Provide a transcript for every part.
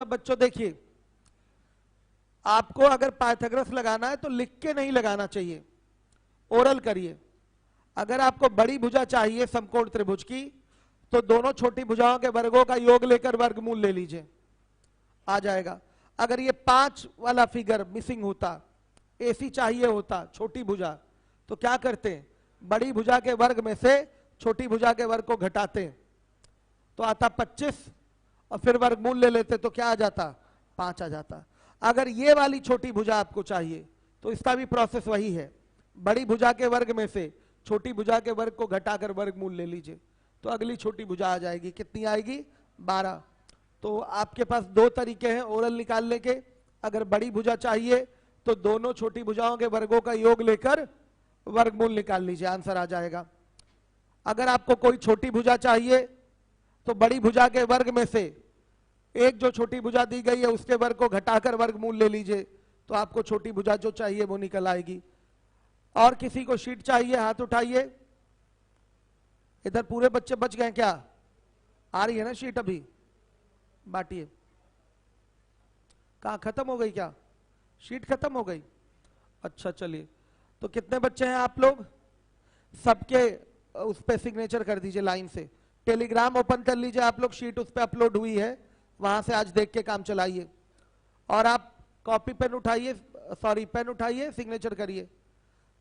बच्चों देखिए, आपको अगर पाइथागोरस लगाना है तो लिख के नहीं लगाना चाहिए, ओरल करिए। अगर आपको बड़ी भुजा चाहिए समकोण त्रिभुज की, तो दोनों छोटी भुजाओं के वर्गों का योग लेकर वर्गमूल ले लीजिए, आ जाएगा। अगर ये 5 वाला फिगर मिसिंग होता, एसी चाहिए होता छोटी भुजा, तो क्या करते हैं, बड़ी भुजा के वर्ग में से छोटी भुजा के वर्ग को घटाते हैं, तो आता 25, और फिर वर्गमूल ले लेते तो क्या आ जाता, 5 आ जाता। अगर ये वाली छोटी भुजा आपको चाहिए तो इसका भी प्रोसेस वही है, बड़ी भुजा के वर्ग में से छोटी भुजा के वर्ग को घटाकर वर्गमूल ले लीजिए, तो अगली छोटी भुजा आ जाएगी। कितनी आएगी, 12। तो आपके पास 2 तरीके हैं ओरल निकालने के। अगर बड़ी भुजा चाहिए तो दोनों छोटी भुजाओं के वर्गों का योग लेकर वर्गमूल निकाल लीजिए, आंसर आ जाएगा। अगर आपको कोई छोटी भुजा चाहिए तो बड़ी भुजा के वर्ग में से एक जो छोटी भुजा दी गई है उसके वर्ग को घटाकर वर्गमूल ले लीजिए, तो आपको छोटी भुजा जो चाहिए वो निकल आएगी। और किसी को शीट चाहिए, हाथ उठाइए। इधर पूरे बच्चे बच गए क्या, आ रही है ना शीट, अभी बांटिए। कहां खत्म हो गई क्या, शीट खत्म हो गई, अच्छा चलिए। तो कितने बच्चे हैं आप लोग, सबके उस पे सिग्नेचर कर दीजिए लाइन से। टेलीग्राम ओपन कर लीजिए आप लोग, शीट उस पे अपलोड हुई है, वहां से आज देख के काम चलाइए। और आप कॉपी पेन उठाइए, सॉरी पेन उठाइए, सिग्नेचर करिए।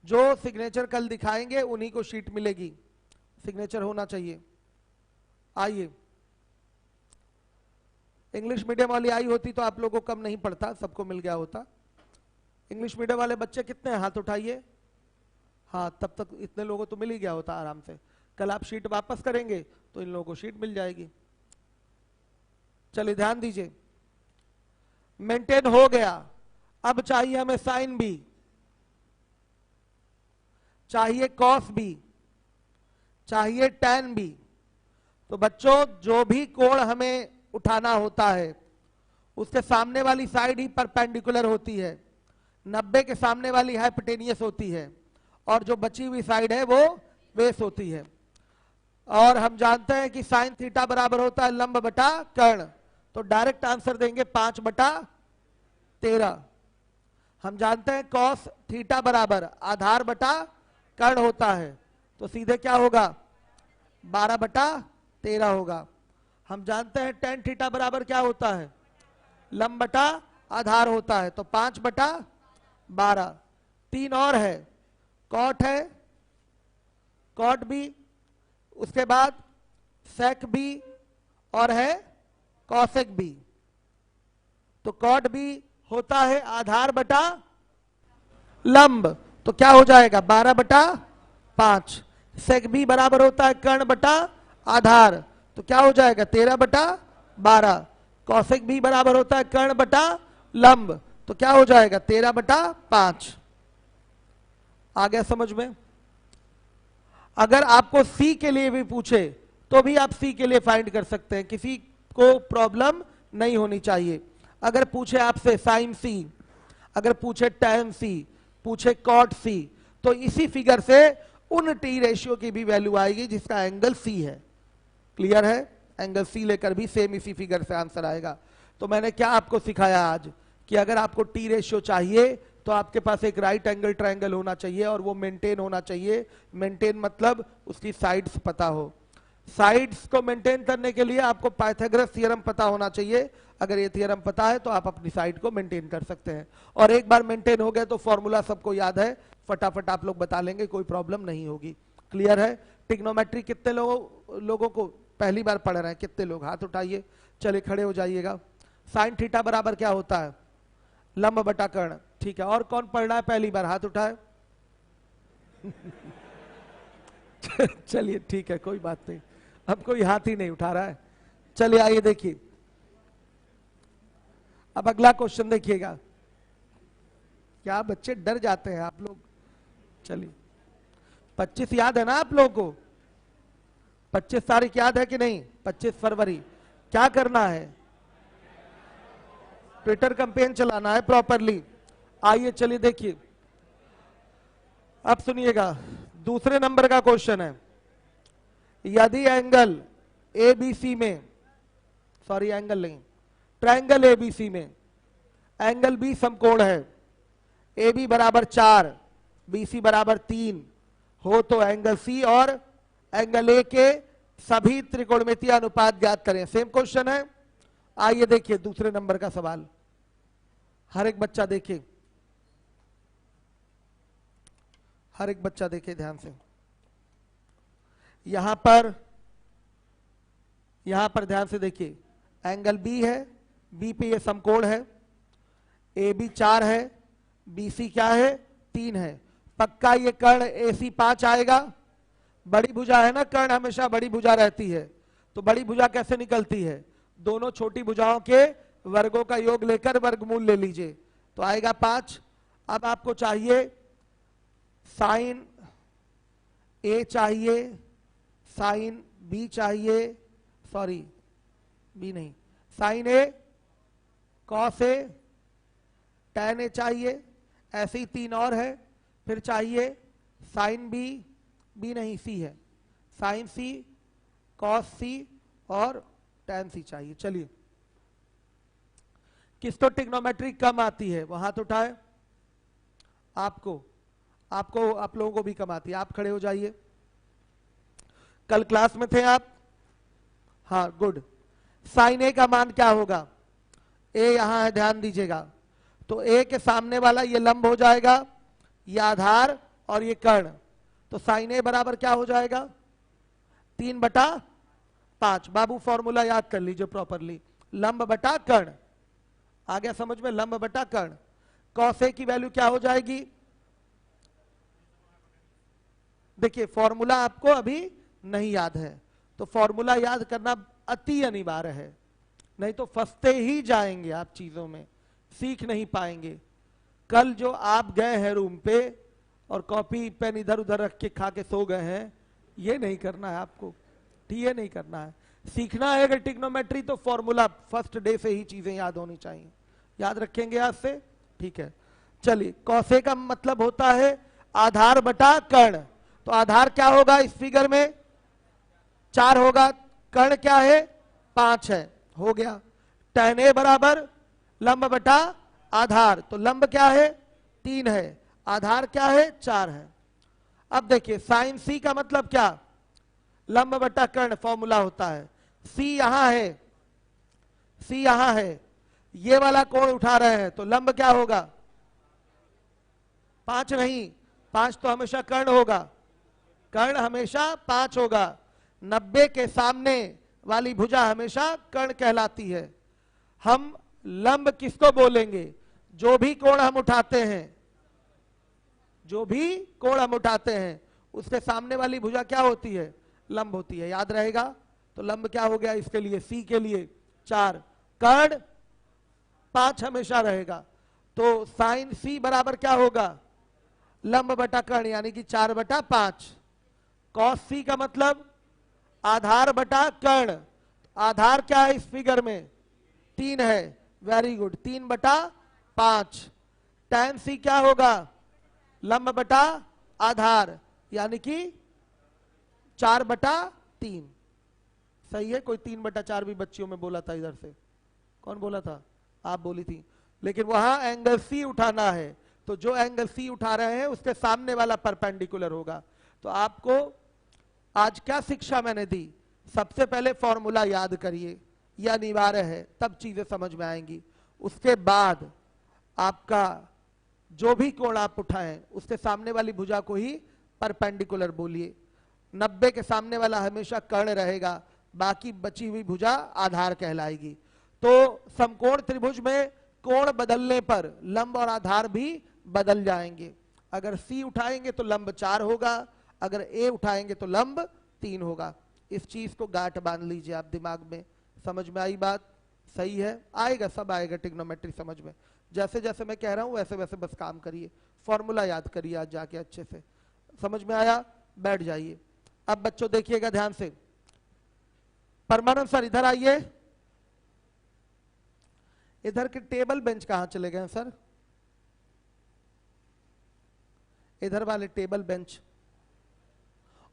जो सिग्नेचर कल दिखाएंगे उन्हीं को शीट मिलेगी, सिग्नेचर होना चाहिए। आइए, इंग्लिश मीडियम वाली आई होती तो आप लोगों को कम नहीं पड़ता, सबको मिल गया होता। इंग्लिश मीडियम वाले बच्चे कितने हैं, हाथ उठाइए। हाँ, तब तक इतने लोगों को तो मिल ही गया होता आराम से। कल आप शीट वापस करेंगे तो इन लोगों को शीट मिल जाएगी। चलिए ध्यान दीजिए, मेंटेन हो गया। अब चाहिए हमें साइन बी, चाहिए कॉस बी, चाहिए टैन बी। तो बच्चों जो भी कोण हमें उठाना होता है उसके सामने वाली साइड ही परपेंडिकुलर होती है, 90 के सामने वाली हाइपोटेनियस होती है, और जो बची हुई साइड है वो बेस होती है। और हम जानते हैं कि साइन थीटा बराबर होता है लंब बटा कर्ण, तो डायरेक्ट आंसर देंगे 5/13। हम जानते हैं कॉस थीटा बराबर आधार बटा कर्ण होता है, तो सीधे क्या होगा, 12/13 होगा। हम जानते हैं टेन थीटा बराबर क्या होता है, लंब बटा आधार होता है, तो 5/12। 3 और है, कॉट है, कॉट बी, उसके बाद सेक बी, और है कॉसेक बी। तो कॉट बी होता है आधार बटा लंब, तो क्या हो जाएगा 12/5। सेक बी बराबर होता है कर्ण बटा आधार, तो क्या हो जाएगा 13/12। कॉसेक बी बराबर होता है कर्ण बटा लंब, तो क्या हो जाएगा 13/5। आ गया समझ में। अगर आपको सी के लिए भी पूछे तो भी आप सी के लिए फाइंड कर सकते हैं, किसी को प्रॉब्लम नहीं होनी चाहिए। अगर पूछे आपसे साइन सी, अगर पूछे टैन सी, पूछे कॉट सी, तो इसी फिगर से उन टी रेशियो की भी वैल्यू आएगी जिसका एंगल सी है। क्लियर है, एंगल सी लेकर भी सेम इसी फिगर से आंसर आएगा। तो मैंने क्या आपको सिखाया आज, कि अगर आपको टी रेशियो चाहिए तो आपके पास एक राइट एंगल ट्रायंगल होना चाहिए, और वो मेंटेन होना चाहिए। मेंटेन मतलब उसकी साइड्स पता हो। साइड्स को मेंटेन करने के लिए आपको पाइथागोरस थ्योरम पता होना चाहिए। अगर ये थ्योरम पता है तो आप अपनी साइड को मेंटेन कर सकते हैं। और एक बार मेंटेन हो गया तो फॉर्मूला सबको याद है, फटाफट आप लोग बता लेंगे, कोई प्रॉब्लम नहीं होगी। क्लियर है। ट्रिग्नोमेट्री कितने लोगों को पहली बार पढ़ रहे हैं, कितने लोग, हाथ उठाइए। चलिए खड़े हो जाइएगा। साइन थीटा बराबर क्या होता है, लंब बटा कर्ण, ठीक है। और कौन पढ़ रहा है पहली बार, हाथ उठाए। चलिए ठीक है, कोई बात नहीं, अब कोई हाथ ही नहीं उठा रहा है। चलिए आइए देखिए, अब अगला क्वेश्चन देखिएगा। क्या बच्चे डर जाते हैं आप लोग। चलिए 25 याद है ना आप लोगों को, 25 तारीख याद है कि नहीं, 25 फरवरी। क्या करना है, ट्विटर कैंपेन चलाना है प्रॉपरली। आइए चलिए देखिए, अब सुनिएगा, दूसरे नंबर का क्वेश्चन है। यदि एंगल ए बी सी में, सॉरी एंगल नहीं, ट्रायंगल एबीसी में एंगल बी समकोण है, ए बी बराबर 4, बी सी बराबर 3 हो तो एंगल सी और एंगल ए के सभी त्रिकोणमितीय अनुपात ज्ञात करें। सेम क्वेश्चन है। आइए देखिए दूसरे नंबर का सवाल, हर एक बच्चा देखे, हर एक बच्चा देखे ध्यान से। यहां पर ध्यान से देखिए, एंगल बी है, बी पे ये समकोण है, ए बी 4 है, बी सी क्या है 3 है। पक्का ये कर्ण ए सी 5 आएगा। बड़ी भुजा है ना, कर्ण हमेशा बड़ी भुजा रहती है, तो बड़ी भुजा कैसे निकलती है, दोनों छोटी भुजाओं के वर्गों का योग लेकर वर्गमूल ले लीजिए तो आएगा 5। अब आपको चाहिए साइन ए चाहिए, साइन बी चाहिए, सॉरी बी नहीं, sign A, cos A, tan A चाहिए, ऐसे ही 3 और है। फिर चाहिए साइन बी, बी नहीं सी है, साइन सी, कॉस सी और टैन सी चाहिए। चलिए किसको ट्रिग्नोमेट्री कम आती है वो हाथ उठाए। आपको आप लोगों को भी कम आती है, आप खड़े हो जाइए। कल क्लास में थे आप? हाँ गुड। साइन ए का मान क्या होगा, ए यहां है ध्यान दीजिएगा, तो ए के सामने वाला ये लंब हो जाएगा, ये आधार और ये कर्ण, तो साइन ए बराबर क्या हो जाएगा 3/5। बाबू फॉर्मूला याद कर लीजिए प्रॉपरली, लंब बटा कर्ण, आ गया समझ में, लंब बटा कर्ण। कॉस ए की वैल्यू क्या हो जाएगी, देखिए फॉर्मूला आपको अभी नहीं याद है तो फॉर्मूला याद करना अति अनिवार्य है, नहीं तो फंसते ही जाएंगे आप, चीजों में सीख नहीं पाएंगे। कल जो आप गए हैं रूम पे और कॉपी पेन इधर उधर रख के खा के सो गए हैं, ये नहीं करना है आपको, ठीक है, नहीं करना है। सीखना है अगर ट्रिग्नोमेट्री तो फॉर्मूला फर्स्ट डे से ही चीजें याद होनी चाहिए, याद रखेंगे आज से, ठीक है। चलिए कॉस ए का मतलब होता है आधार बटा कर्ण, तो आधार क्या होगा इस फिगर में 4 होगा, कर्ण क्या है 5 है, हो गया। टैन ए बराबर लंब बटा आधार, तो लंब क्या है 3 है, आधार क्या है 4 है। अब देखिए साइन सी का मतलब क्या, लंब बटा कर्ण फॉर्मूला होता है, सी यहां है, सी यहां है, ये वाला कोण उठा रहे हैं तो लंब क्या होगा 5 नहीं, 5 तो हमेशा कर्ण होगा, कर्ण हमेशा 5 होगा। 90 के सामने वाली भुजा हमेशा कर्ण कहलाती है। हम लंब किसको बोलेंगे, जो भी कोण हम उठाते हैं, जो भी कोण हम उठाते हैं उसके सामने वाली भुजा क्या होती है, लंब होती है, याद रहेगा। तो लंब क्या हो गया इसके लिए, सी के लिए 4, कर्ण 5 हमेशा रहेगा, तो साइन सी बराबर क्या होगा लंब बटा कर्ण यानी कि 4/5। कॉस सी का मतलब आधार बटा कर्ण, आधार क्या है इस फिगर में 3 है, वेरी गुड, 3/5। टैन सी क्या होगा लंब बटा आधार यानी कि 4/3। सही है, कोई 3/4 भी बच्चियों में बोला था इधर से, कौन बोला था, आप बोली थी, लेकिन वहां एंगल सी उठाना है, तो जो एंगल सी उठा रहे हैं उसके सामने वाला परपेंडिकुलर होगा। तो आपको आज क्या शिक्षा मैंने दी, सबसे पहले फॉर्मूला याद करिए, यह अनिवार्य है, तब चीजें समझ में आएंगी। उसके बाद आपका जो भी कोण आप उठाएं उसके सामने वाली भुजा को ही परपेंडिकुलर बोलिए। 90 के सामने वाला हमेशा कर्ण रहेगा, बाकी बची हुई भुजा आधार कहलाएगी। तो समकोण त्रिभुज में कोण बदलने पर लंब और आधार भी बदल जाएंगे। अगर सी उठाएंगे तो लंब 4 होगा, अगर ए उठाएंगे तो लंब 3 होगा। इस चीज को गांठ बांध लीजिए आप दिमाग में, समझ में आई बात, सही है, आएगा, सब आएगा ट्रिग्नोमेट्री समझ में। जैसे जैसे मैं कह रहा हूं वैसे वैसे बस काम करिए, फॉर्मूला याद करिए आज जाके अच्छे से, समझ में आया, बैठ जाइए। अब बच्चों देखिएगा ध्यान से, परमानंद सर इधर आइए, इधर के टेबल बेंच कहां चले गए सर, इधर वाले टेबल बेंच।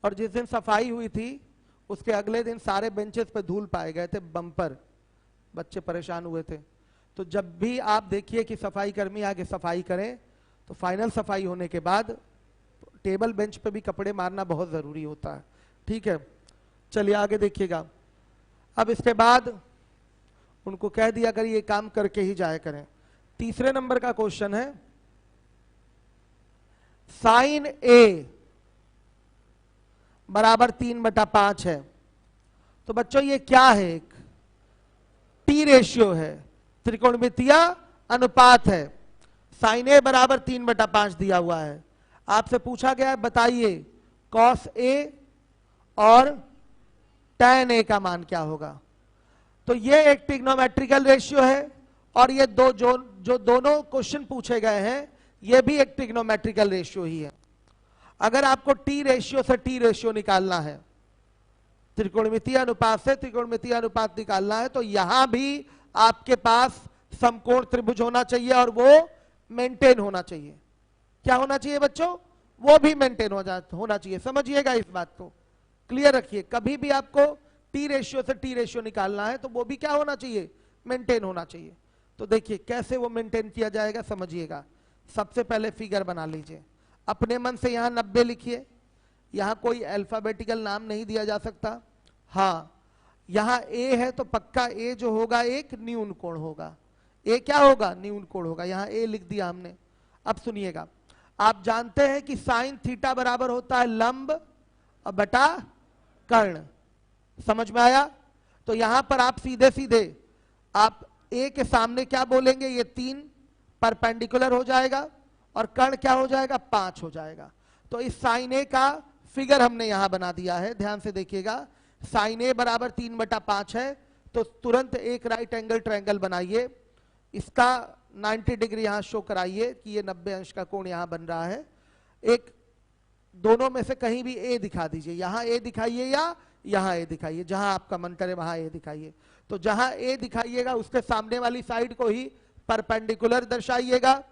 और जिस दिन सफाई हुई थी उसके अगले दिन सारे बेंचेस पे धूल पाए गए थे, बम्पर, बच्चे परेशान हुए थे। तो जब भी आप देखिए कि सफाई कर्मी आगे सफाई करें तो फाइनल सफाई होने के बाद टेबल बेंच पे भी कपड़े मारना बहुत जरूरी होता है। ठीक है, चलिए आगे देखिएगा। अब इसके बाद उनको कह दिया अगर ये काम करके ही जाया करें। तीसरे नंबर का क्वेश्चन है साइन ए बराबर 3/5 है। तो बच्चों ये क्या है? एक टी रेशियो है, त्रिकोणमितीय अनुपात है। साइन ए बराबर 3/5 दिया हुआ है। आपसे पूछा गया है बताइए कॉस ए और tan ए का मान क्या होगा। तो ये एक ट्रिग्नोमेट्रिकल रेशियो है और ये जो दोनों क्वेश्चन पूछे गए हैं ये भी एक ट्रिग्नोमेट्रिकल रेशियो ही है। अगर आपको टी रेशियो से टी रेशियो निकालना है, त्रिकोणमितीय अनुपात से त्रिकोणमितीय अनुपात निकालना है, तो यहां भी आपके पास समकोण त्रिभुज होना चाहिए और वो मेंटेन होना चाहिए। क्या होना चाहिए बच्चों? वो भी मेंटेन होना चाहिए। समझिएगा इस बात को, क्लियर रखिए। कभी भी आपको टी रेशियो से टी रेशियो निकालना है तो वो भी क्या होना चाहिए? मेंटेन होना चाहिए। तो देखिए कैसे वो मेंटेन किया जाएगा, समझिएगा। सबसे पहले फिगर बना लीजिए, अपने मन से यहां 90 लिखिए। यहां कोई अल्फाबेटिकल नाम नहीं दिया जा सकता। हाँ, यहां ए है तो पक्का ए जो होगा एक न्यून कोण होगा। ए क्या होगा? न्यून कोण होगा। यहां ए लिख दिया हमने। अब सुनिएगा, आप जानते हैं कि साइन थीटा बराबर होता है लंब बटा कर्ण। समझ में आया? तो यहां पर आप सीधे सीधे आप ए के सामने क्या बोलेंगे? ये 3 परपेंडिकुलर हो जाएगा और कर्ण क्या हो जाएगा? 5 हो जाएगा। तो इस साइन ए का फिगर हमने यहां बना दिया है, ध्यान से देखिएगा। साइन ए बराबर 3/5 है तो तुरंत एक राइट एंगल ट्रायंगल बनाइए। इसका 90 डिग्री यहां शो कराइए कि ये 90 अंश का कोण यहां बन रहा है। एक दोनों में से कहीं भी ए दिखा दीजिए, यहां ए दिखाइए या यहां ए दिखाइए, जहां आपका मन करे वहां ए दिखाइए। तो जहां ए दिखाइएगा उसके सामने वाली साइड को ही परपेंडिकुलर दर्शाइएगा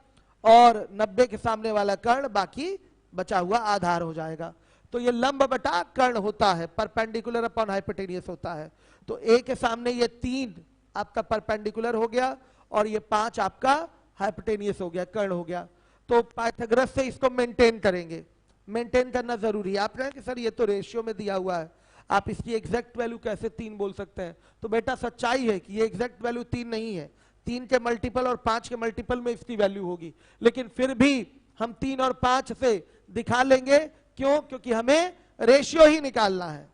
और 90 के सामने वाला कर्ण बाकी बचा हुआ आधार हो जाएगा। तो ये लंब बटा कर्ण होता है, परपेंडिकुलर अपॉन हाइपोटेनियस होता है। तो ए के सामने ये 3 आपका परपेंडिकुलर हो गया और ये 5 आपका हाइपोटेनियस हो गया, कर्ण हो गया। तो पाइथागोरस से इसको मेंटेन करेंगे। मेंटेन करना जरूरी है। आप कहें कि सर ये तो रेशियो में दिया हुआ है, आप इसकी एग्जैक्ट वैल्यू कैसे 3 बोल सकते हैं? तो बेटा सच्चाई है कि ये एग्जैक्ट वैल्यू 3 नहीं है। 3 के मल्टीपल और 5 के मल्टीपल में इसकी वैल्यू होगी, लेकिन फिर भी हम 3 और 5 से दिखा लेंगे। क्यों? क्योंकि हमें रेशियो ही निकालना है।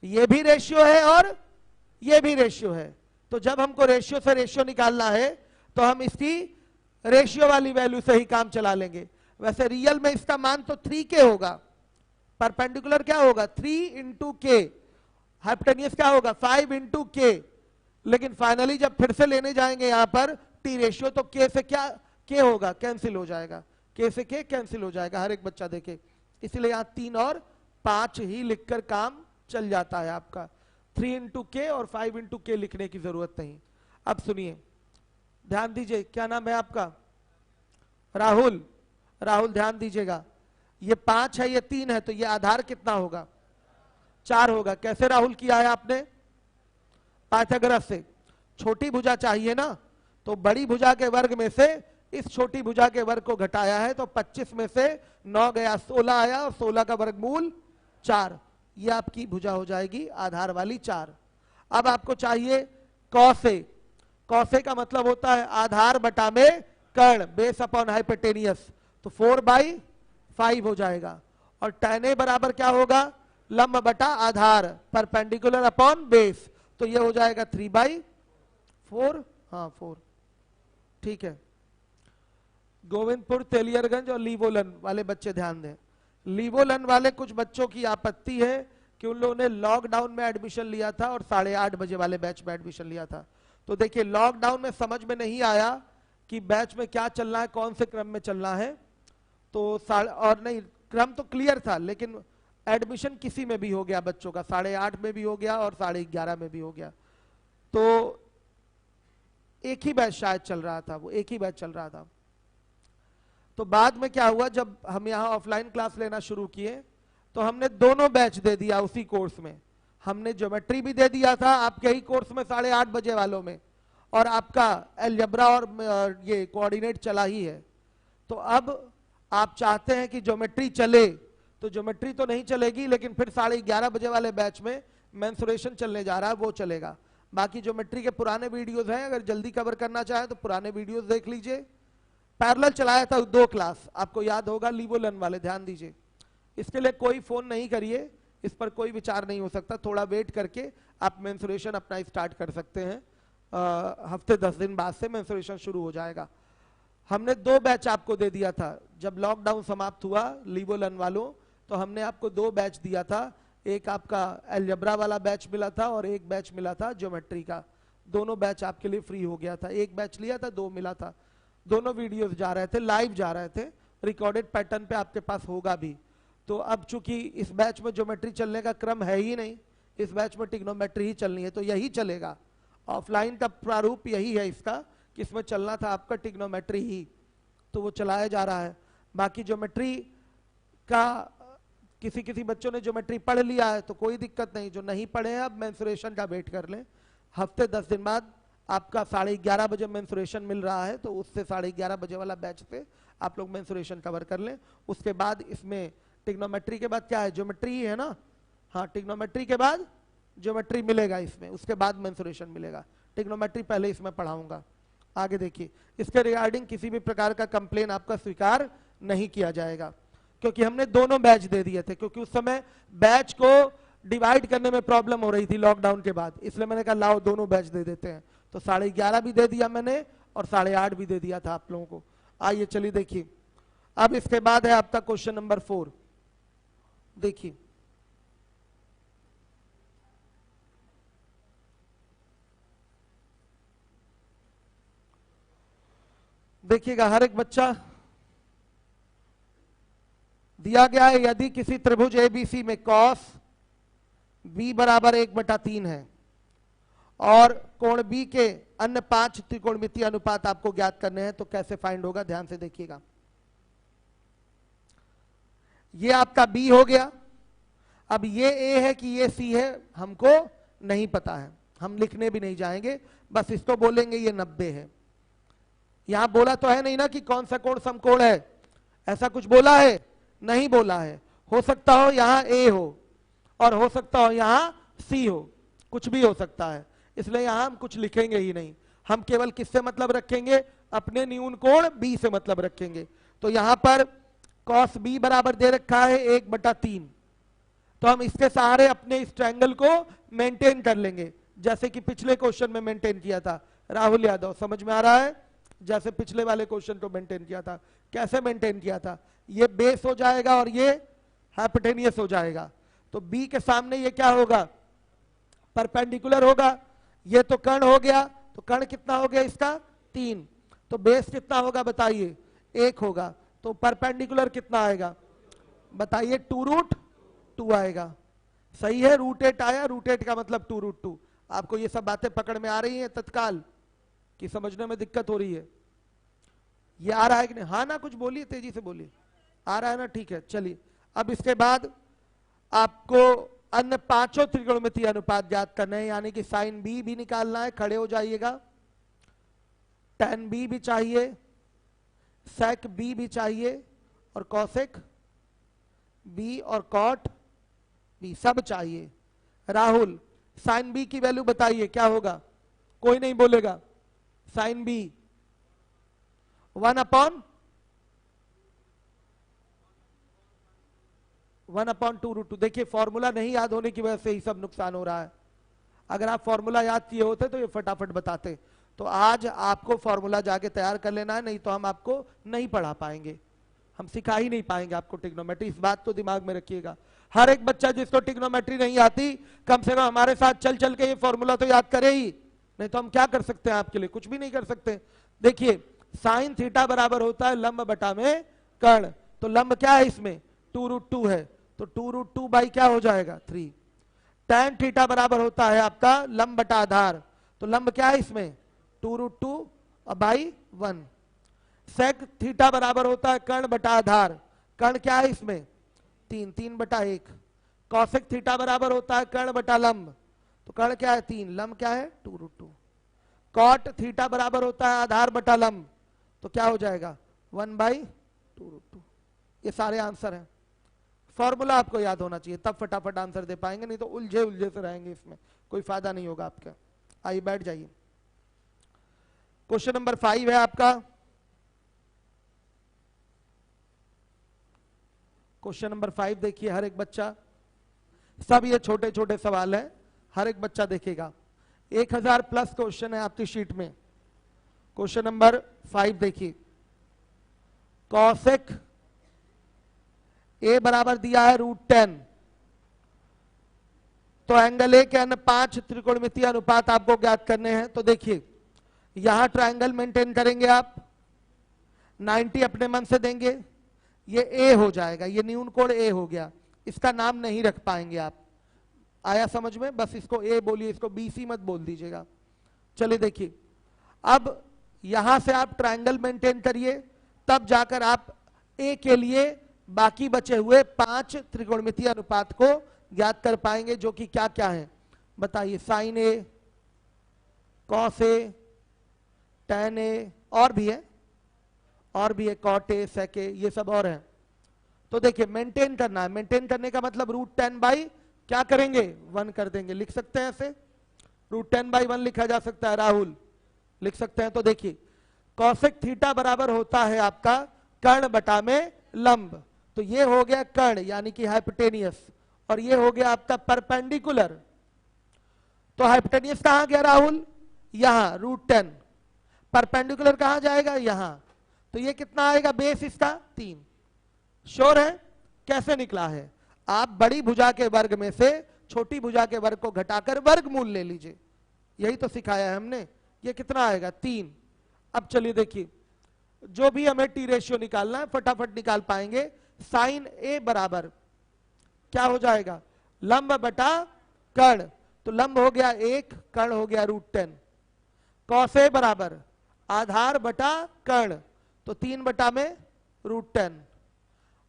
ये भी रेशियो है और ये भी रेशियो है। तो जब हमको रेशियो से रेशियो निकालना है तो हम इसकी रेशियो वाली वैल्यू से ही काम चला लेंगे। वैसे रियल में इसका मान तो 3k होगा, परपेंडिकुलर क्या होगा? 3 इंटू के, हाइपोटेनियस क्या होगा? 5 इंटू के। लेकिन फाइनली जब फिर से लेने जाएंगे यहां पर टी रेशियो तो के से क्या के होगा? कैंसिल हो जाएगा। के से के कैंसिल हो जाएगा, हर एक बच्चा देखे। इसलिए यहां 3 और 5 ही लिखकर काम चल जाता है आपका। 3 इंटू के और 5 इंटू के लिखने की जरूरत नहीं। अब सुनिए, ध्यान दीजिए। क्या नाम है आपका? राहुल। राहुल ध्यान दीजिएगा, ये 5 है, ये 3 है, तो ये आधार कितना होगा? 4 होगा। कैसे राहुल किया है आपने? पाइथागोरस से। छोटी भुजा चाहिए ना, तो बड़ी भुजा के वर्ग में से इस छोटी भुजा के वर्ग को घटाया है, तो 25 में से 9 गया, 16 आया और 16 का वर्गमूल 4। ये आपकी भुजा हो जाएगी आधार वाली 4। अब आपको चाहिए कौसे। कौसे का मतलब होता है आधार बटा में कर्ण, बेस अपॉन हाइपोटेनियस। तो 4/5 हो जाएगा। और tan ए बराबर क्या होगा? लंब बटा आधार, परपेंडिकुलर अपॉन बेस। तो ये हो जाएगा 3/4। हाँ 4, ठीक है। गोविंदपुर, तेलियरगंज और लीवोलन वाले बच्चे ध्यान दें। लीवोलन वाले कुछ बच्चों की आपत्ति है कि उन लोगों ने लॉकडाउन में एडमिशन लिया था और 8:30 बजे वाले बैच में एडमिशन लिया था। तो देखिए लॉकडाउन में समझ में नहीं आया कि बैच में क्या चलना है, कौन से क्रम में चलना है। तो और नहीं, क्रम तो क्लियर था, लेकिन एडमिशन किसी में भी हो गया बच्चों का, 8:30 में भी हो गया और 11:30 में भी हो गया। तो एक ही बैच शायद चल रहा था, वो एक ही बैच चल रहा था। तो बाद में क्या हुआ, जब हम यहाँ ऑफलाइन क्लास लेना शुरू किए तो हमने दोनों बैच दे दिया उसी कोर्स में। हमने ज्योमेट्री भी दे दिया था आपके ही कोर्स में 8:30 बजे वालों में, और आपका अलजेब्रा और ये कोऑर्डिनेट चला ही है। तो अब आप चाहते हैं कि ज्योमेट्री चले, तो ज्योमेट्री तो नहीं चलेगी, लेकिन फिर 11:30 बजे वाले बैच में मेंसुरेशन चलने जा रहा है, वो चलेगा। बाकी ज्योमेट्री के पुराने वीडियोस हैं, अगर जल्दी कवर करना चाहे तो पुराने वीडियोस देख लीजिए। पैरेलल चलाया था 2 क्लास, आपको याद होगा, लीवोलन वाले, ध्यान दीजिए। इसके लिए कोई फोन नहीं करिए, इस पर कोई विचार नहीं हो सकता, थोड़ा वेट करके आप मेंसुरेशन अपना स्टार्ट कर सकते हैं। हफ्ते 10 दिन बाद से मेंसुरेशन शुरू हो जाएगा। हमने 2 बैच आपको दे दिया था जब लॉकडाउन समाप्त हुआ लीवोलन वालों, तो हमने आपको 2 बैच दिया था। एक आपका अलजेब्रा वाला बैच मिला था और एक बैच मिला था ज्योमेट्री का। दोनों बैच आपके लिए फ्री हो गया था, एक बैच लिया था, 2 मिला था। दोनों वीडियोस जा रहे थे, लाइव जा रहे थे, रिकॉर्डेड पैटर्न पे आपके पास होगा भी। तो अब चूंकि इस बैच में ज्योमेट्री चलने का क्रम है ही नहीं, इस बैच में ट्रिग्नोमेट्री ही चलनी है, तो यही चलेगा। ऑफलाइन का प्रारूप यही है इसका, कि इसमें चलना था आपका ट्रिग्नोमेट्री ही, तो वो चलाया जा रहा है। बाकी ज्योमेट्री का किसी किसी बच्चों ने ज्योमेट्री पढ़ लिया है तो कोई दिक्कत नहीं, जो नहीं पढ़े हैं अब मेंसुरेशन का वेट कर लें। हफ्ते 10 दिन बाद आपका 11:30 बजे मेंसुरेशन मिल रहा है, तो उससे 11:30 बजे वाला बैच से आप लोग मेंसुरेशन कवर कर लें। उसके बाद इसमें ट्रिग्नोमेट्री के बाद क्या है, ज्योमेट्री ही है ना, हाँ, ट्रिग्नोमेट्री के बाद ज्योमेट्री मिलेगा इसमें, उसके बाद मेंसुरेशन मिलेगा। ट्रिग्नोमेट्री पहले इसमें पढ़ाऊंगा। आगे देखिए, इसके रिगार्डिंग किसी भी प्रकार का कंप्लेन आपका स्वीकार नहीं किया जाएगा, क्योंकि हमने दोनों बैच दे दिए थे, क्योंकि उस समय बैच को डिवाइड करने में प्रॉब्लम हो रही थी लॉकडाउन के बाद, इसलिए मैंने कहा लाओ दोनों बैच दे देते हैं। तो 11:30 भी दे दिया मैंने और 8:30 भी दे दिया था आप लोगों को। आइए चलिए देखिए, अब इसके बाद है आपका क्वेश्चन नंबर 4। देखिए, देखिएगा, हर एक बच्चा दिया गया है, यदि किसी त्रिभुज एबीसी में कॉस b बराबर 1/3 है और कोण b के अन्य 5 त्रिकोणमितीय अनुपात आपको ज्ञात करने हैं, तो कैसे फाइंड होगा, ध्यान से देखिएगा। ये आपका b हो गया, अब ये a है कि ये c है, हमको नहीं पता है, हम लिखने भी नहीं जाएंगे, बस इसको बोलेंगे ये 90 है। यहां बोला तो है नहीं ना कि कौन सा कोण समकोण है, ऐसा कुछ बोला है नहीं बोला है। हो सकता हो यहां a हो और हो सकता हो यहां c हो, कुछ भी हो सकता है, इसलिए यहां हम कुछ लिखेंगे ही नहीं। हम केवल किससे मतलब रखेंगे, अपने न्यून कोण b से मतलब रखेंगे। तो यहां पर cos b बराबर दे रखा है 1/3, तो हम इसके सहारे अपने इस ट्रायंगल को मेंटेन कर लेंगे, जैसे कि पिछले क्वेश्चन में मेंटेन किया था। राहुल यादव, समझ में आ रहा है, जैसे पिछले वाले क्वेश्चन को मेंटेन किया था। कैसे मेंटेन किया था, ये बेस हो जाएगा और ये हाइपोटेनियस हो जाएगा, तो b के सामने ये क्या होगा, परपेंडिकुलर होगा। ये तो कर्ण हो गया, तो कर्ण कितना हो गया इसका 3, तो बेस कितना होगा बताइए 1 होगा, तो परपेंडिकुलर कितना आएगा बताइए 2√2 आएगा। सही है, √8 आया, √8 का मतलब 2√2। आपको ये सब बातें पकड़ में आ रही हैं तत्काल, कि समझने में दिक्कत हो रही है? ये आ रहा है कि नहीं, हाँ ना, कुछ बोलिए, तेजी से बोलिए, आ रहा है ना, ठीक है। चलिए, अब इसके बाद आपको अन्य 5 त्रिकोणमितीय अनुपात ज्ञात करना है, यानी कि साइन b भी निकालना है, खड़े हो जाइएगा, tan b भी चाहिए, sec b भी चाहिए, और cosec b और cot b सब चाहिए। राहुल, साइन b की वैल्यू बताइए क्या होगा, कोई नहीं बोलेगा। Sine b 1/2√2। देखिए, फॉर्मूला नहीं याद होने की वजह से ही सब नुकसान हो रहा है। अगर आप फॉर्मूला याद किए होते तो ये फटाफट बताते। तो आज आपको फॉर्मूला जाके तैयार कर लेना है, नहीं तो हम आपको नहीं पढ़ा पाएंगे, हम सिखा ही नहीं पाएंगे आपको ट्रिग्नोमेट्री। इस बात को दिमाग में रखिएगा। हर एक बच्चा जिसको ट्रिग्नोमेट्री नहीं आती, कम से कम हमारे साथ चल चल के ये फॉर्मूला तो याद करे ही, नहीं तो हम क्या कर सकते हैं आपके लिए, कुछ भी नहीं कर सकते। देखिए, साइन थीटा बराबर होता है लंब बटा में कर्ण, तो लंब क्या है इसमें 2√2 है, तो 2√2 बाई क्या हो जाएगा 3। tan थीटा बराबर होता है आपका लंब बटा आधार, तो लंब क्या है इसमें 2√2 बाई 1। sec थीटा बराबर होता है कर्ण बटा आधार, कर्ण क्या है इसमें 3/1। कौशिक थीटा बराबर होता है कर्ण बटा लंब, तो कर्ण क्या है 3, लंब क्या है 2√2। कॉट थीटा बराबर होता है आधार बटा लंब, तो क्या हो जाएगा 1/2√2। ये सारे आंसर हैं। फॉर्मूला आपको याद होना चाहिए, तब फटाफट आंसर दे पाएंगे, नहीं तो उलझे उलझे से रहेंगे, इसमें कोई फायदा नहीं होगा आपका। आइए बैठ जाइए। क्वेश्चन नंबर 5 है आपका। क्वेश्चन नंबर 5 देखिए, हर एक बच्चा, सब ये छोटे छोटे सवाल है, हर एक बच्चा देखेगा। 1000 प्लस क्वेश्चन है आपकी शीट में। क्वेश्चन नंबर 5 देखिए, कॉसेक ए बराबर दिया है √10, तो एंगल ए के अन्य 5 त्रिकोणमितीय अनुपात आपको ज्ञात करने हैं। तो देखिए यहां ट्रायंगल मेंटेन करेंगे आप, 90 अपने मन से देंगे, ये ए हो जाएगा, ये न्यून कोण ए हो गया, इसका नाम नहीं रख पाएंगे आप। आया समझ में? बस इसको ए बोलिए, इसको बीसी मत बोल दीजिएगा। चलिए देखिए, अब यहां से आप ट्रायंगल मेंटेन करिए, तब जाकर आप ए के लिए बाकी बचे हुए 5 त्रिकोणमितीय अनुपात को ज्ञात कर पाएंगे, जो कि क्या क्या है बताइए। Sign A, cos A, tan A, और भी है कॉट ए, सेक ए, ये सब और है। तो देखिए मेंटेन करना है, मेंटेन करने का मतलब √10 क्या करेंगे 1 कर देंगे, लिख सकते हैं ऐसे, √10/1 लिखा जा सकता है। राहुल लिख सकते हैं। तो देखिए कॉसेक थीटा बराबर होता है आपका कर्ण बटा में लंब, तो ये हो गया कर्ण यानी कि हाइपोटेनियस, और ये हो गया आपका परपेंडिकुलर। तो हाइपोटेनियस कहां गया राहुल, यहां √10, परपेंडिकुलर कहां जाएगा यहां, तो ये कितना आएगा बेस इसका 3। श्योर है? कैसे निकला है, आप बड़ी भुजा के वर्ग में से छोटी भुजा के वर्ग को घटाकर वर्गमूल ले लीजिए, यही तो सिखाया है हमने। ये कितना आएगा 3। अब चलिए देखिए, जो भी हमें टी रेशियो निकालना है फटाफट निकाल पाएंगे। साइन ए बराबर क्या हो जाएगा, लंब बटा कर्ण, तो लंब हो गया 1, कर्ण हो गया √10। कॉस ए बराबर आधार बटा कर्ण, तो 3 बटा में √10,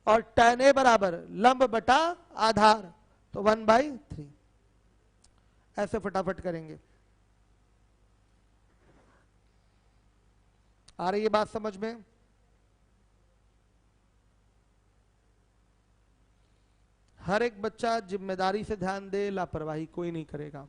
और टैन ए बराबर लंब बटा आधार, तो 1/3। ऐसे फटाफट करेंगे। आ रही है बात समझ में? हर एक बच्चा जिम्मेदारी से ध्यान दे, लापरवाही कोई नहीं करेगा।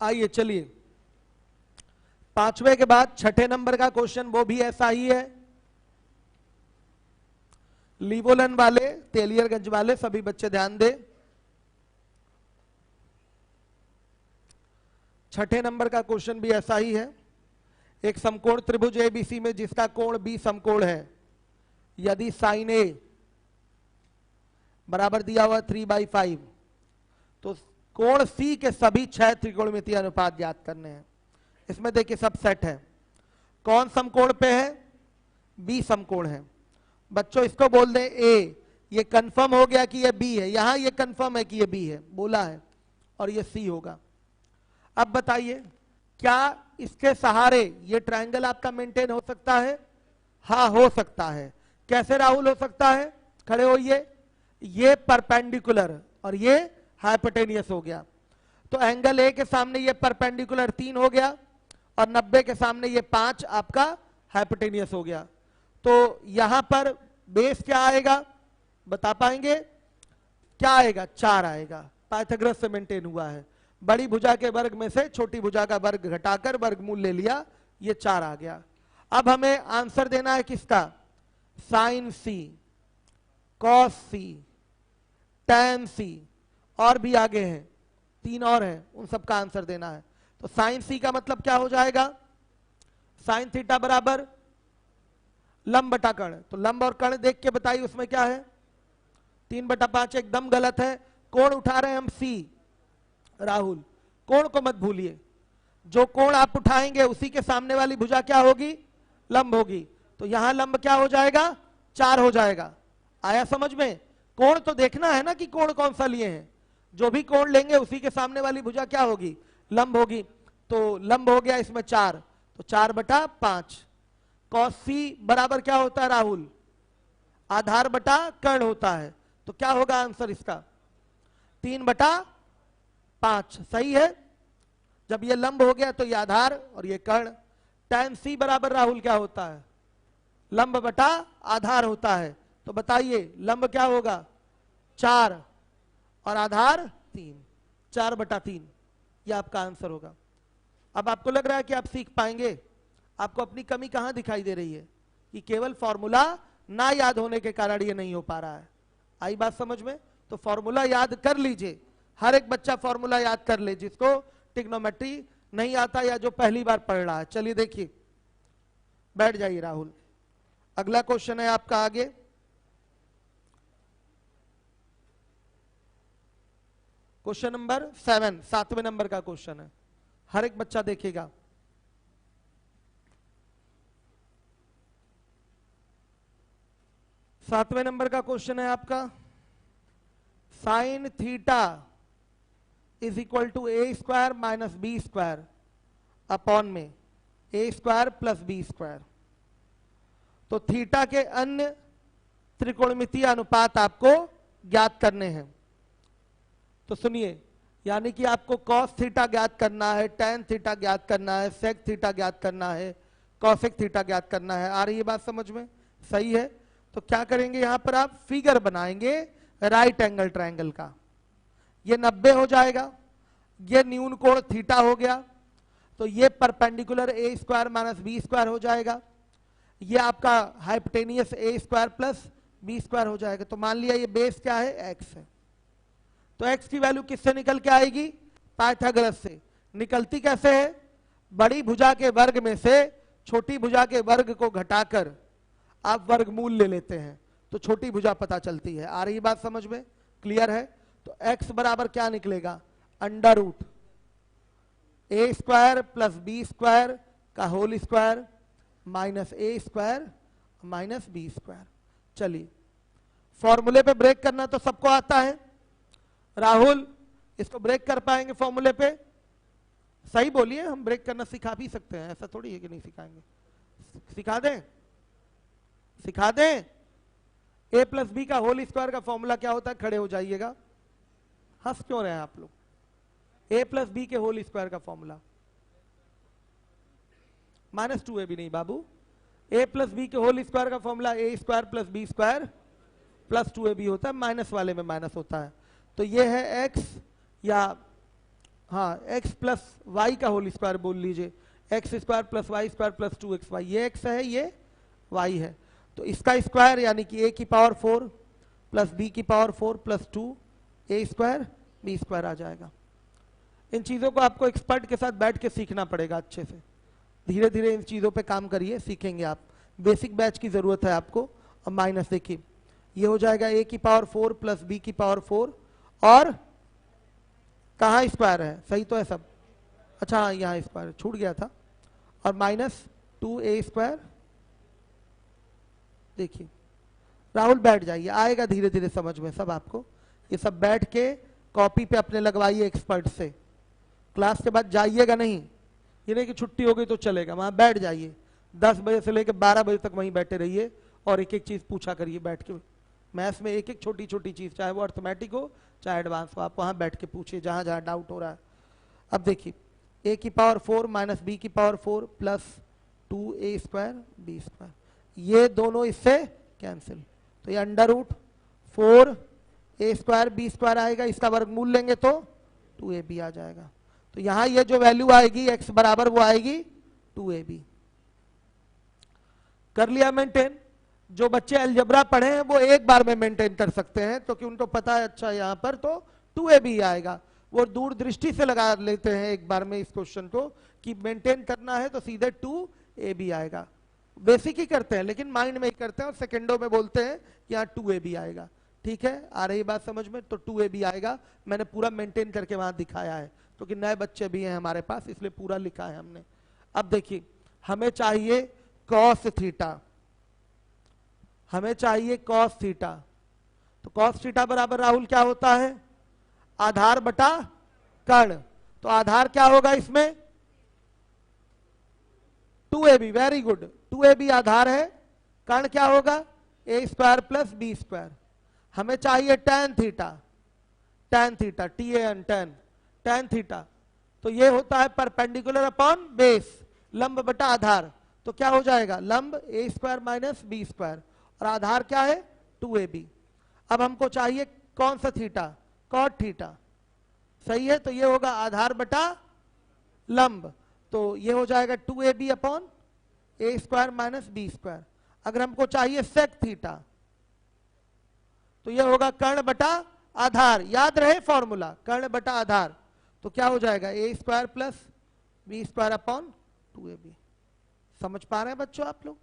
आइए चलिए, 5वें के बाद 6ठे नंबर का क्वेश्चन, वो भी ऐसा ही है। लीवोलन वाले, तेलियरगंज वाले सभी बच्चे ध्यान दें। 6ठे नंबर का क्वेश्चन भी ऐसा ही है। एक समकोण त्रिभुज एबीसी में जिसका कोण बी समकोण है, यदि साइन ए बराबर दिया हुआ 3/5, तो कोण सी के सभी 6 त्रिकोणमितीय अनुपात ज्ञात करने हैं। इसमें देखिए सब सेट है। कौन समकोण पे है, बी समकोण है। बच्चों इसको बोल दें ए, ये कंफर्म हो गया कि ये बी है, यहां ये कंफर्म है कि ये बी है, बोला है, और ये सी होगा। अब बताइए क्या इसके सहारे ये ट्रायंगल आपका मेंटेन हो सकता है? हाँ हो सकता है। कैसे राहुल हो सकता है? खड़े होइए, ये परपेंडिकुलर और ये हाइपोटेनियस हो गया, तो एंगल ए के सामने ये परपेंडिकुलर 3 हो गया, और 90 के सामने ये 5 आपका हाइपोटेनियस हो गया। तो यहां पर बेस क्या आएगा बता पाएंगे? क्या आएगा? 4 आएगा। पाइथागोरस से मेंटेन हुआ है। बड़ी भुजा के वर्ग में से छोटी भुजा का वर्ग घटाकर वर्गमूल ले लिया, ये 4 आ गया। अब हमें आंसर देना है किसका? साइन सी, कॉस सी, टैन सी, और भी आगे हैं 3 और हैं, उन सब का आंसर देना है। तो साइन सी का मतलब क्या हो जाएगा? साइन थीटा बराबर लंब बटा कर्ण, तो लंब और कर्ण देख के बताइए उसमें क्या है? 3/5 एकदम गलत है। कोण उठा रहे हैं हम सी। राहुल कोण को मत भूलिए, जो कोण आप उठाएंगे उसी के सामने वाली भुजा क्या होगी? लंब होगी। तो यहां लंब क्या हो जाएगा? 4 हो जाएगा। आया समझ में? कोण तो देखना है ना कि कोण कौन सा लिए हैं, जो भी कोण लेंगे उसी के सामने वाली भुजा क्या होगी, लंब होगी। तो लंब हो गया इसमें 4, तो 4/5। कॉस सी बराबर क्या होता है राहुल, आधार बटा कर्ण होता है। तो क्या होगा आंसर इसका, 3/5। सही है। जब ये लंब हो गया तो ये आधार और ये कर्ण। tan सी बराबर राहुल क्या होता है, लंब बटा आधार होता है। तो बताइए लंब क्या होगा 4 और आधार 3, 4/3। ये आपका आंसर होगा। अब आपको लग रहा है कि आप सीख पाएंगे? आपको अपनी कमी कहां दिखाई दे रही है कि केवल फॉर्मूला ना याद होने के कारण ये नहीं हो पा रहा है। आई बात समझ में? तो फॉर्मूला याद कर लीजिए, हर एक बच्चा फॉर्मूला याद कर ले जिसको ट्रिग्नोमेट्री नहीं आता या जो पहली बार पढ़ रहा है। चलिए देखिए, बैठ जाइए राहुल। अगला क्वेश्चन है आपका आगे, क्वेश्चन नंबर 7, 7वें नंबर का क्वेश्चन है। हर एक बच्चा देखेगा। सातवें नंबर का क्वेश्चन है आपका, sine theta is equal to a square minus b square upon में a square plus b square. तो थीटा के अन्य त्रिकोणमितीय अनुपात आपको ज्ञात करने हैं। तो सुनिए, यानी कि आपको कॉस थीटा ज्ञात करना है, टैन थीटा ज्ञात करना है, सेक थीटा ज्ञात करना है, कॉसेक थीटा ज्ञात करना है। आ रही है बात समझ में? सही है। तो क्या करेंगे, यहां पर आप फिगर बनाएंगे राइट एंगल ट्रायंगल का। ये 90 हो जाएगा, ये न्यून कोण थीटा हो गया, तो ये perpendicular a square minus b square हो जाएगा। ये आपका hypotenuse a square plus b square हो जाएगा। तो मान लिया ये बेस क्या है, एक्स है। तो एक्स की वैल्यू किससे निकल के आएगी, पाइथागोरस से। निकलती कैसे है, बड़ी भुजा के वर्ग में से छोटी भुजा के वर्ग को घटाकर आप वर्गमूल ले लेते हैं तो छोटी भुजा पता चलती है। आ रही बात समझ में? क्लियर है? तो x बराबर क्या निकलेगा, अंडर रूट ए स्क्वायर प्लस बी स्क्वायर का होल स्क्वायर माइनस ए स्क्वायर माइनस बी स्क्वायर। चलिए, फॉर्मूले पे ब्रेक करना तो सबको आता है। राहुल, इसको ब्रेक कर पाएंगे फॉर्मूले पे? सही बोलिए, हम ब्रेक करना सिखा भी सकते हैं, ऐसा थोड़ी है कि नहीं सिखाएंगे। सिखा दें, सिखा दें। a प्लस बी का होल स्क्वायर का फॉर्मूला क्या होता है, खड़े हो जाइएगा। हंस क्यों रहे हैं आप लोग? a प्लस बी के होल स्क्वायर का फॉर्मूला -2ab नहीं बाबू, a प्लस बी के होल स्क्वायर का formula a square plus b square plus 2ab होता है, माइनस वाले में माइनस होता है। तो ये है x, या हाँ x प्लस वाई का होल स्क्वायर बोल लीजिए, x square plus y square plus 2xy। ये x है, ये y है। तो इसका स्क्वायर यानी कि a की पावर 4 प्लस b की power 4 plus 2 a square b square आ जाएगा। इन चीजों को आपको एक्सपर्ट के साथ बैठ के सीखना पड़ेगा अच्छे से। धीरे धीरे इन चीजों पे काम करिए, सीखेंगे आप। बेसिक बैच की जरूरत है आपको। और माइनस देखिए, ये हो जाएगा a की पावर 4 प्लस b की पावर 4 और कहाँ स्क्वायर है, सही तो है सब? अच्छा हाँ, यहाँ स्क्वायर छूट गया था। और माइनस 2a स्क्वायर। देखिए राहुल बैठ जाइए, आएगा धीरे धीरे समझ में सब आपको। ये सब बैठ के कॉपी पे अपने लगवाइए एक्सपर्ट से। क्लास के बाद जाइएगा नहीं, ये नहीं कि छुट्टी हो गई तो चलेगा, वहां बैठ जाइए। 10 बजे से लेकर 12 बजे तक वहीं बैठे रहिए और एक एक चीज पूछा करिए बैठ के। मैथ्स में एक एक छोटी छोटी चीज, चाहे वो अर्थमेटिक हो चाहे एडवांस हो, आप वहां बैठ के पूछिए जहां जहां डाउट हो रहा है। अब देखिए, a की पावर 4 माइनस b की power 4 plus 2a square b square, ये दोनों इससे कैंसिल। तो ये under root 4a square b square आएगा, इसका वर्गमूल लेंगे तो 2ab आ जाएगा। तो यहां ये जो वैल्यू आएगी x बराबर वो आएगी 2ab। कर लिया मेंटेन। जो बच्चे अलजेब्रा पढ़े हैं वो एक बार में मेंटेन कर सकते हैं, तो कि उनको पता है अच्छा यहां पर तो 2ab आएगा। वो दूरदृष्टि से लगा लेते हैं एक बार में इस क्वेश्चन को कि मेंटेन करना है तो सीधे 2ab आएगा। बेसिक ही करते हैं लेकिन माइंड में ही करते हैं और सेकंडों में बोलते हैं कि यहाँ 2ab आएगा। ठीक है, आ रही बात समझ में? तो 2ab आएगा। मैंने पूरा मेंटेन करके वहां दिखाया है क्योंकि नए बच्चे भी हैं हमारे पास, इसलिए पूरा लिखा है हमने। अब देखिए, हमें चाहिए कॉस थीटा, हमें चाहिए कॉस थीटा। तो cos थीटा बराबर राहुल क्या होता है, आधार बटा कर्ण। तो आधार क्या होगा इसमें, 2ab, वेरी गुड, 2ab आधार है, कर्ण क्या होगा a square plus b square. हमें चाहिए tan theta, tan theta tan tan tan theta, तो ये होता है परपेंडिकुलर अपॉन बेस, लंब बटा आधार। तो क्या हो जाएगा, लंब a square minus b square और आधार क्या है 2ab। अब हमको चाहिए कौन सा थीटा, cot थीटा, सही है। तो ये होगा आधार बटा लंब, तो ये हो जाएगा 2ab upon a square minus b square. अगर हमको चाहिए sec थीटा तो ये होगा कर्ण बटा आधार, याद रहे फॉर्मूला, कर्ण बटा आधार। तो क्या हो जाएगा a square plus b square upon 2ab। समझ पा रहे हैं बच्चों आप लोग,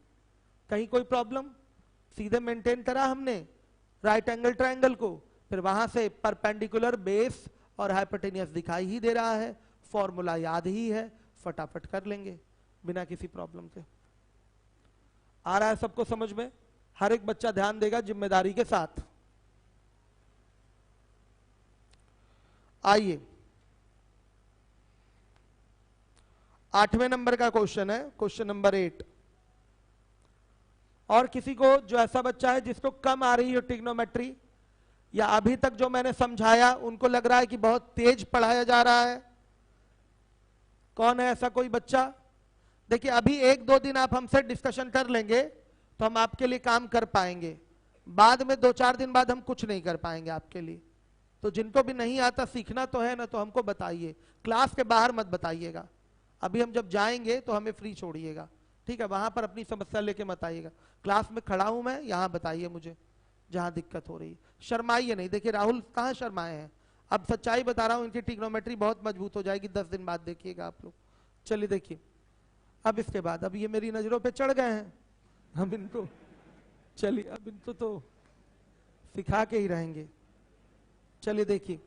कहीं कोई प्रॉब्लम, सीधे मेंटेन करा हमने राइट एंगल ट्रायंगल को, फिर वहां से परपेंडिकुलर बेस और हाइपोटेनियस दिखाई ही दे रहा है, फॉर्मूला याद ही है, फटाफट कर लेंगे बिना किसी प्रॉब्लम के। आ रहा है सबको समझ में, हर एक बच्चा ध्यान देगा जिम्मेदारी के साथ। आइए 8वें नंबर का क्वेश्चन है, क्वेश्चन नंबर 8। और किसी को जो ऐसा बच्चा है जिसको कम आ रही हो ट्रिग्नोमेट्री, या अभी तक जो मैंने समझाया उनको लग रहा है कि बहुत तेज पढ़ाया जा रहा है, कौन है ऐसा कोई बच्चा? देखिए अभी 1-2 दिन आप हमसे डिस्कशन कर लेंगे तो हम आपके लिए काम कर पाएंगे, बाद में 2-4 दिन बाद हम कुछ नहीं कर पाएंगे आपके लिए। तो जिनको भी नहीं आता, सीखना तो है ना, तो हमको बताइए, क्लास के बाहर मत बताइएगा। अभी हम जब जाएंगे तो हमें फ्री छोड़िएगा, ठीक है, वहां पर अपनी समस्या लेके मत आइएगा। क्लास में खड़ा हूं मैं, यहां बताइए मुझे जहां दिक्कत हो रही है, शर्माइए नहीं। देखिए राहुल कहाँ शर्माए हैं, अब सच्चाई बता रहा हूं, इनकी ट्रिग्नोमेट्री बहुत मजबूत हो जाएगी 10 दिन बाद, देखिएगा आप लोग। चलिए देखिए, अब इसके बाद, अब ये मेरी नजरों पे चढ़ गए हैं, हम इनको, चलिए अब इनको तो सिखा के ही रहेंगे। चलिए देखिए,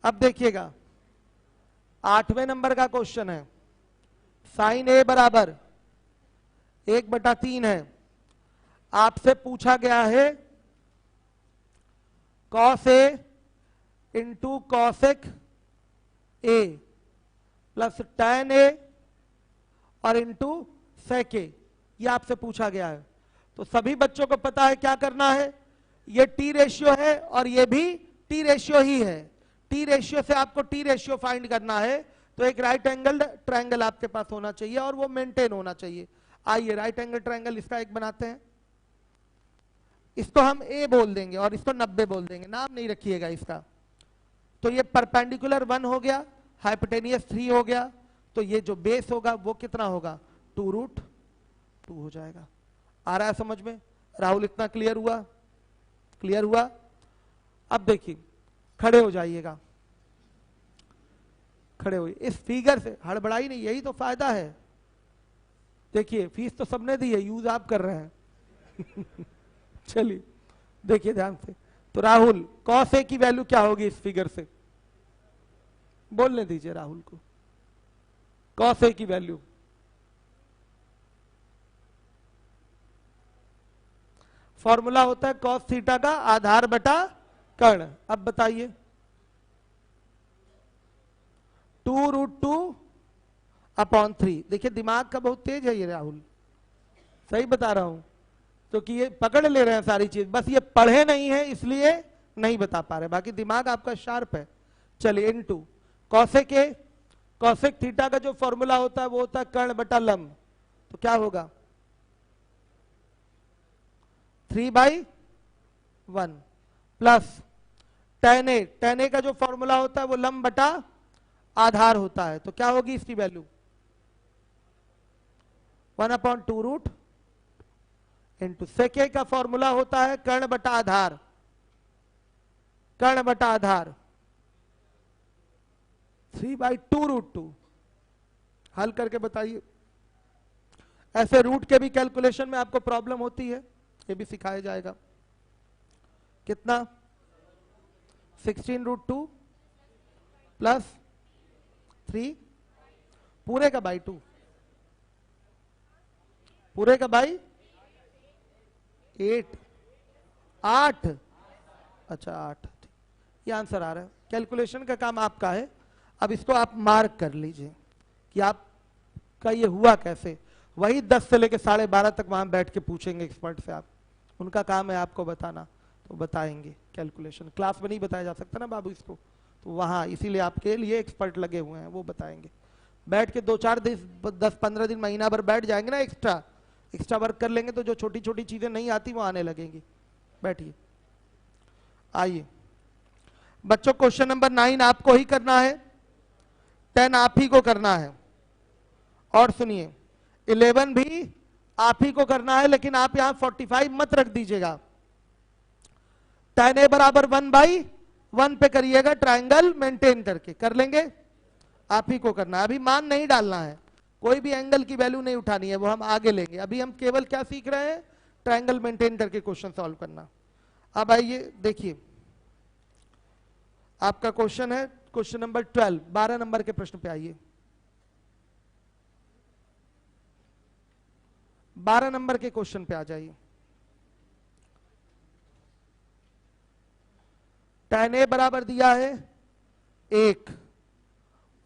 अब देखिएगा 8वें नंबर का क्वेश्चन है, साइन ए बराबर 1/3 है। आपसे पूछा गया है cos A into cosec A plus tan A और इंटू सेक ए, ये आपसे पूछा गया है। तो सभी बच्चों को पता है क्या करना है, ये टी रेशियो है और ये भी टी रेशियो ही है। टी रेशियो से आपको टी रेशियो फाइंड करना है, तो एक राइट एंगल ट्रायंगल आपके पास होना चाहिए और वो मेंटेन होना चाहिए। आइए राइट एंगल ट्रायंगल इसका एक बनाते हैं, इसको हम ए बोल देंगे और इसको 90 बोल देंगे, नाम नहीं रखिएगा इसका। तो ये परपेंडिकुलर 1 हो गया, हाइपोटेनियस 3 हो गया, तो ये जो बेस होगा वो कितना होगा 2√2 हो जाएगा। आ रहा है समझ में राहुल, इतना क्लियर हुआ? क्लियर हुआ? अब देखिए खड़े हो जाइएगा, खड़े हो, इस फिगर से हड़बड़ाई नहीं, यही तो फायदा है। देखिए फीस तो सबने दी है, यूज आप कर रहे हैं चलिए देखिए ध्यान से। तो राहुल कॉस ए की वैल्यू क्या होगी इस फिगर से, बोलने दीजिए राहुल को, कॉस ए की वैल्यू फॉर्मूला होता है कॉस थीटा का आधार बटा कर्ण। अब बताइए 2√2/3। देखिए दिमाग का बहुत तेज है ये राहुल, सही बता रहा हूं, क्योंकि ये पकड़ ले रहे हैं सारी चीज, बस ये पढ़े नहीं है इसलिए नहीं बता पा रहे, बाकी दिमाग आपका शार्प है। चलिए इनटू कॉसेक ए, कॉसेक थीटा का जो फॉर्मूला होता है वो होता है कर्ण बटा लंब, तो क्या होगा 3/1 प्लस tan ए, tan ए का जो फॉर्मूला होता है वो लंब बटा आधार होता है, तो क्या होगी इसकी वैल्यू 1/2 इंटू सेक ए का फॉर्मूला होता है कर्ण बटा आधार, कर्ण बटा आधार 3/2√2। हल करके बताइए, ऐसे रूट के भी कैलकुलेशन में आपको प्रॉब्लम होती है, ये भी सिखाया जाएगा। कितना 16√2 प्लस 3 पूरे का बाई 2, पूरे का बाई 8, 8, अच्छा 8, ये आंसर आ रहा है। कैलकुलेशन का काम आपका है, अब इसको आप मार्क कर लीजिए कि आपका ये हुआ कैसे। वही 10 से लेके 12:30 तक वहां बैठ के पूछेंगे एक्सपर्ट से, आप उनका काम है आपको बताना, तो बताएंगे कैलकुलेशन। क्लास में नहीं बताया जा सकता ना बाबू इसको, तो वहां इसीलिए आपके लिए एक्सपर्ट लगे हुए हैं, वो बताएंगे। बैठ के 2-4 दिन 10-15 दिन महीना भर बैठ जाएंगे ना, एक्स्ट्रा वर्क कर लेंगे, तो जो छोटी छोटी चीजें नहीं आती वो आने लगेंगी। बैठिए, आइए बच्चों, क्वेश्चन नंबर 9 आपको ही करना है, 10 आप ही को करना है। और सुनिए, 11 भी आप ही को करना है, लेकिन आप यहां 45 मत रख दीजिएगा। tan a बराबर 1/1 पे करिएगा, ट्राइंगल मेंटेन करके कर लेंगे। आप ही को करना है, अभी मान नहीं डालना है, कोई भी एंगल की वैल्यू नहीं उठानी है, वो हम आगे लेंगे। अभी हम केवल क्या सीख रहे हैं, ट्राइंगल मेंटेन करके क्वेश्चन सॉल्व करना। अब आइए देखिए, आपका क्वेश्चन है क्वेश्चन नंबर 12, 12 नंबर के प्रश्न पे आइए। 12 नंबर के क्वेश्चन पे आ जाइए। tan a बराबर दिया है 1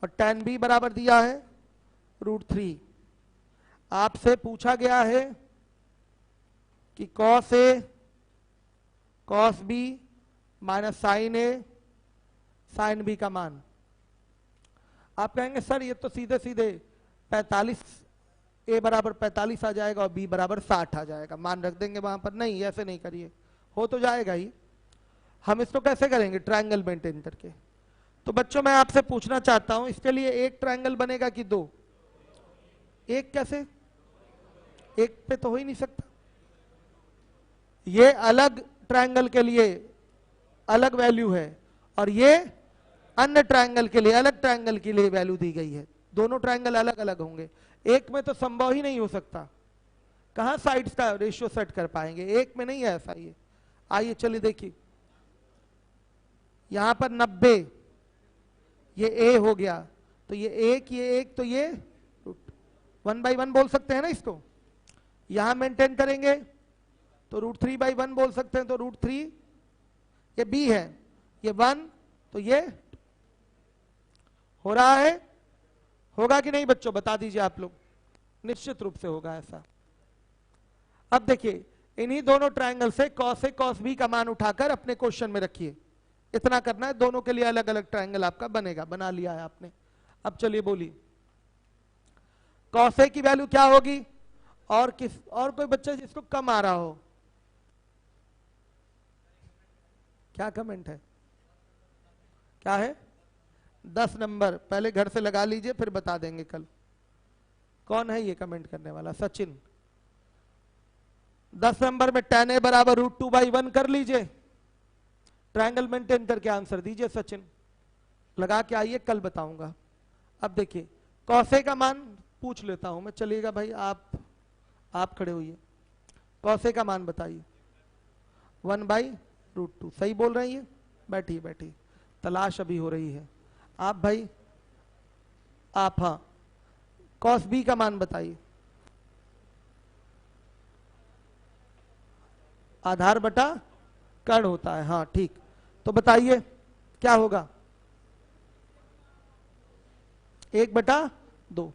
और tan b बराबर दिया है √3। आपसे पूछा गया है कि cos a cos b minus sin a sin b का मान। आप कहेंगे सर ये तो सीधे सीधे 45, a बराबर 45 आ जाएगा और b बराबर 60 आ जाएगा, मान रख देंगे वहां पर। नहीं, ऐसे नहीं करिए, हो तो जाएगा ही। हम इसको कैसे करेंगे, ट्रायंगल मेंटेन करके। तो बच्चों मैं आपसे पूछना चाहता हूं, इसके लिए एक ट्रायंगल बनेगा कि दो? एक कैसे, एक पे तो हो ही नहीं सकता। ये अलग ट्रायंगल के लिए अलग वैल्यू है और ये अन्य ट्रायंगल के लिए अलग ट्रायंगल के लिए वैल्यू दी गई है। दोनों ट्रायंगल अलग अलग होंगे, एक में तो संभव ही नहीं हो सकता। कहां साइड्स का रेशियो सेट कर पाएंगे, एक में नहीं है ऐसा। ये आइए चलिए देखिए, यहां पर 90, ये a हो गया, तो ये 1, ये 1, तो ये 1/1 बोल सकते हैं ना इसको। यहां मेंटेन करेंगे तो √3/1 बोल सकते हैं, तो √3, ये b है, ये 1, तो ये हो रहा है। होगा कि नहीं बच्चों, बता दीजिए आप लोग। निश्चित रूप से होगा ऐसा। अब देखिए, इन्हीं दोनों ट्रायंगल से cos a cos b का मान उठाकर अपने क्वेश्चन में रखिए। इतना करना है, दोनों के लिए अलग अलग ट्रायंगल आपका बनेगा, बना लिया है आपने। अब चलिए बोलिए, cos a की वैल्यू क्या होगी? और कोई बच्चा जिसको कम आ रहा हो, क्या कमेंट है, क्या है? 10 नंबर पहले घर से लगा लीजिए, फिर बता देंगे कल। कौन है ये कमेंट करने वाला? सचिन। 10 नंबर में tan a बराबर √2/1 कर लीजिए, ट्रायंगल मेंटेन करके आंसर दीजिए सचिन। लगा के आइए, कल बताऊंगा। अब देखिए, cos a का मान पूछ लेता हूं मैं, चलिएगा भाई, आप खड़े होइए। cos a का मान बताइए। 1/√2, सही बोल रही है? बैठिए बैठिए, तलाश अभी हो रही है। आप भाई, आप, हाँ, cos b का मान बताइए। आधार बटा कर्ण होता है, हाँ ठीक। तो बताइए क्या होगा? 1/2।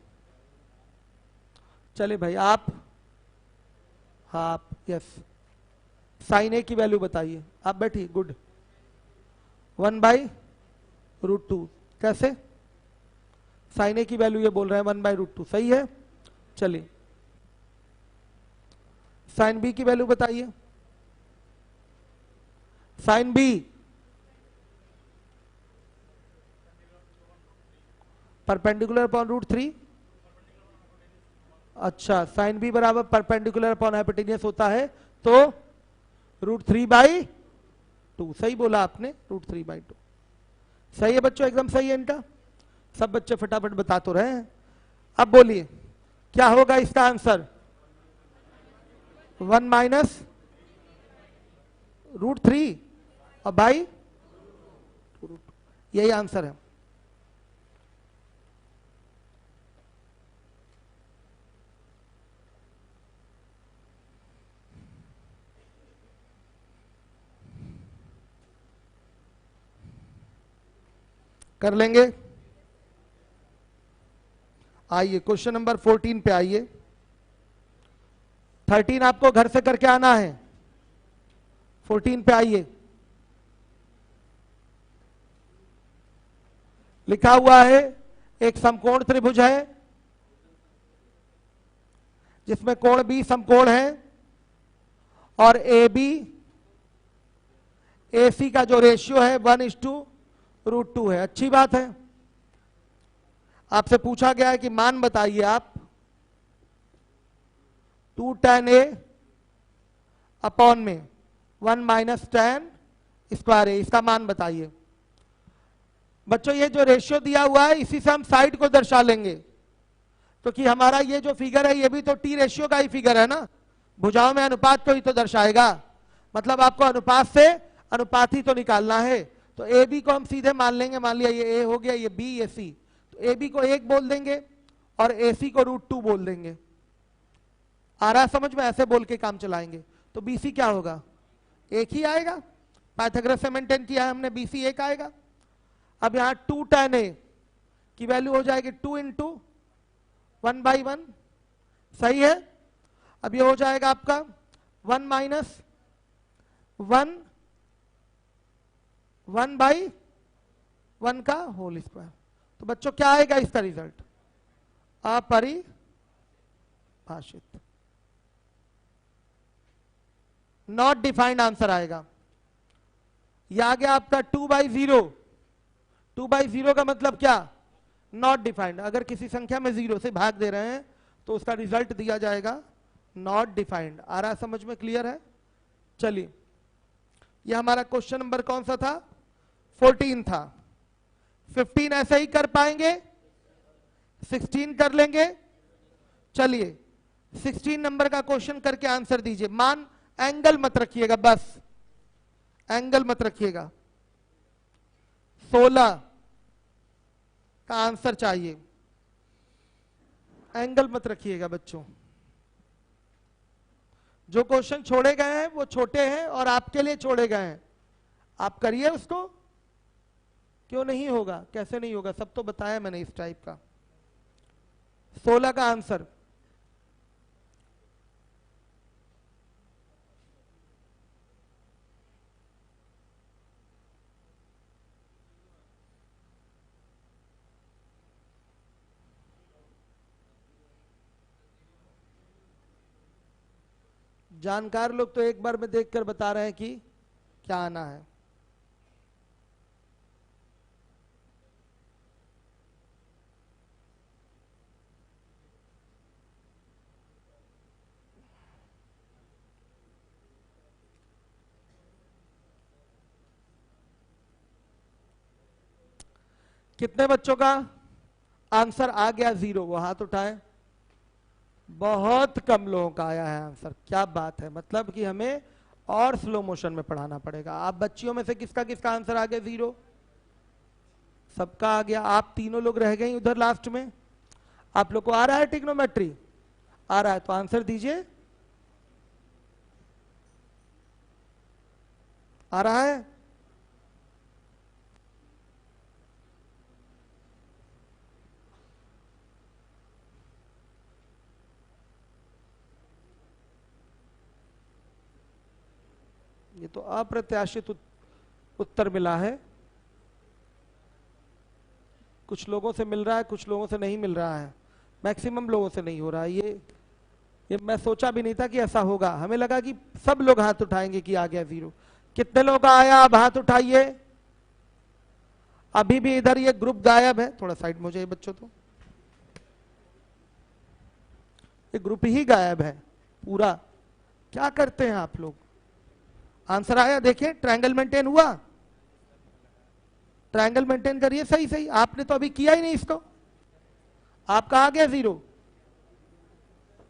चले भाई आप, हाँ आप, यस। sin a की वैल्यू बताइए, आप बैठिए, गुड। 1/√2, कैसे? sin a की वैल्यू ये बोल रहे हैं 1/√2, सही है। चलिए sin b की वैल्यू बताइए। sin b perpendicular upon √3। अच्छा, sin b बराबर परपेंडिकुलर अपॉन हाइपोटेन्यूस होता है, तो √3/2, सही बोला आपने, √3/2। सही है बच्चों, एकदम सही है इनका। सब बच्चे फटाफट बता तो रहे हैं। अब बोलिए क्या होगा इसका आंसर? 1 - √3 और बाई, यही आंसर है। कर लेंगे। आइए क्वेश्चन नंबर 14 पे आइए। 13 आपको घर से करके आना है, 14 पे आइए। लिखा हुआ है एक समकोण त्रिभुज है जिसमें कोण बी समकोण है और ए बी ए सी का जो रेशियो है 1:√2 है। अच्छी बात है। आपसे पूछा गया है कि मान बताइए आप 2 tan A अपॉन में 1 माइनस tan स्क्वायर ए, इसका मान बताइए। बच्चों ये जो रेशियो दिया हुआ है इसी से हम साइड को दर्शा लेंगे, क्योंकि हमारा ये जो फिगर है ये भी तो टी रेशियो का ही फिगर है ना, भुजाओं में अनुपात को ही तो दर्शाएगा। मतलब आपको अनुपात से अनुपात ही तो निकालना है। तो ए बी को हम सीधे मान लेंगे, मान लिया ये ए हो गया, ये बी, ये सी, तो ए बी को 1 बोल देंगे और ए सी को √2 बोल देंगे। आ रहा समझ में? ऐसे बोल के काम चलाएंगे। तो बी सी क्या होगा? 1 ही आएगा। पाइथागोरस से मेंटेन किया है हमने, बी सी 1 आएगा। अब यहां 2 tan A की वैल्यू हो जाएगी 2 × 1/1, सही है। अब ये हो जाएगा आपका 1 माइनस 1/1 का होल स्क्वायर। तो बच्चों क्या आएगा इसका रिजल्ट? अपरिभाषित, नॉट डिफाइंड आंसर आएगा। यह आ गया आपका 2/0। 2/0 का मतलब क्या? Not defined. अगर किसी संख्या में 0 से भाग दे रहे हैं तो उसका रिजल्ट दिया जाएगा नॉट डिफाइंड। आ रहा समझ में? क्लियर है? चलिए, यह हमारा क्वेश्चन नंबर कौन सा था? 14 था। 15 ऐसे ही कर पाएंगे, 16 कर लेंगे। चलिए 16 नंबर का क्वेश्चन करके आंसर दीजिए। मान एंगल मत रखिएगा, बस एंगल मत रखिएगा। 16 का आंसर चाहिए, एंगल मत रखिएगा बच्चों। जो क्वेश्चन छोड़े गए हैं वो छोटे हैं और आपके लिए छोड़े गए हैं, आप करिए उसको। क्यों नहीं होगा? कैसे नहीं होगा? सब तो बताया मैंने इस टाइप का। 16 का आंसर जानकार लोग तो एक बार में देखकर बता रहे हैं कि क्या आना है। कितने बच्चों का आंसर आ गया 0? वो हाथ उठाएं। बहुत कम लोगों का आया है आंसर। क्या बात है, मतलब कि हमें और स्लो मोशन में पढ़ाना पड़ेगा। आप बच्चियों में से किसका किसका आंसर आ गया 0? सबका आ गया। आप तीनों लोग रह गए उधर लास्ट में। आप लोग को आ रहा है ट्रिग्नोमेट्री? आ रहा है तो आंसर दीजिए। आ रहा है? ये तो अप्रत्याशित उत्तर मिला है। कुछ लोगों से मिल रहा है, कुछ लोगों से नहीं मिल रहा है। मैक्सिमम लोगों से नहीं हो रहा है। ये मैं सोचा भी नहीं था कि ऐसा होगा। हमें लगा कि सब लोग हाथ उठाएंगे कि आ गया 0। कितने लोग का आया? अब हाथ उठाइए। अभी भी इधर ये ग्रुप गायब है। थोड़ा साइड में हो जाइए बच्चों। तो ये ग्रुप ही गायब है पूरा। क्या करते हैं आप लोग? आंसर आया, देखिए ट्रायंगल मेंटेन हुआ। ट्रायंगल मेंटेन करिए सही सही। आपने तो अभी किया ही नहीं इसको। आपका आ गया 0?